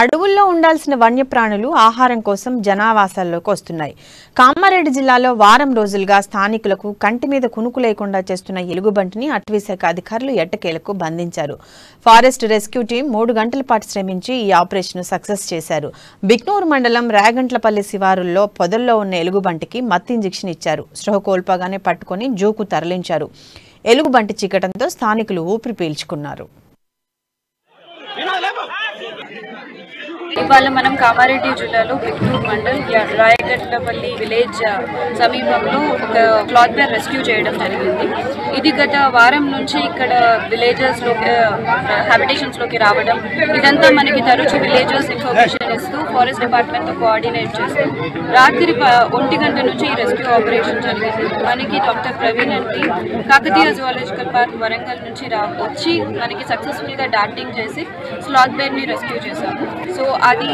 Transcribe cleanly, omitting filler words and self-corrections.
అడవుల్లో ఉండాల్సిన వన్యప్రాణులు ఆహారం కోసం జనావాసాల్లోకి వస్తున్నాయి. కామారెడ్డి జిల్లాలో వారం రోజులుగా స్థానికులకు కంటి మీద కునుకు లేకుండా చేస్తున్న ఎలుగుబంటిని అటవీశాఖ అధికారులు ఎట్టకేలకు బంధించారు. ఫారెస్ట్ రెస్క్యూ టీం 3 గంటల పాటు శ్రమించి ఈ ఆపరేషన్ సక్సెస్ చేశారు. బిక్నూరు మండలం రాగంట్లపల్లి శివారుల్లో పొదల్లో ఉన్న ఎలుగుబంటికి మత్తు ఇంజెక్షన్ ఇచ్చారు. స్పృహ కోల్పోగానే పట్టుకుని జూకు తరలించారు. ఎలుగుబంటి చిక్కటంతో స్థానికులు ఊపిరి పీల్చుకున్నారు. ఇవాళ మనం కామారెడ్డి జిల్లాలో బిక్నూరు మండల్ రాయగట్లపల్లి విలేజ్ సమీపంలో ఒక క్లాత్ బేర్ రెస్క్యూ చేయడం జరిగింది. ఇది గత వారం నుంచి ఇక్కడ విలేజెస్లోకి హ్యాబిటేషన్స్లోకి రావడం, ఇదంతా మనకి తరచు విలేజెస్ ఇన్ఫర్మేషన్ ఇస్తూ ఫారెస్ట్ డిపార్ట్మెంట్తో కోఆర్డినేట్ చేస్తూ రాత్రి 1 గంట నుంచి ఈ రెస్క్యూ ఆపరేషన్ జరిగింది. మనకి డాక్టర్ ప్రవీణ్ అండి కాకతీయ జువాలజికల్ పార్క్ వరంగల్ నుంచి వచ్చి మనకి సక్సెస్ఫుల్గా డార్టింగ్ చేసి క్లాత్ బేర్ని రెస్క్యూ చేశాము. సో అది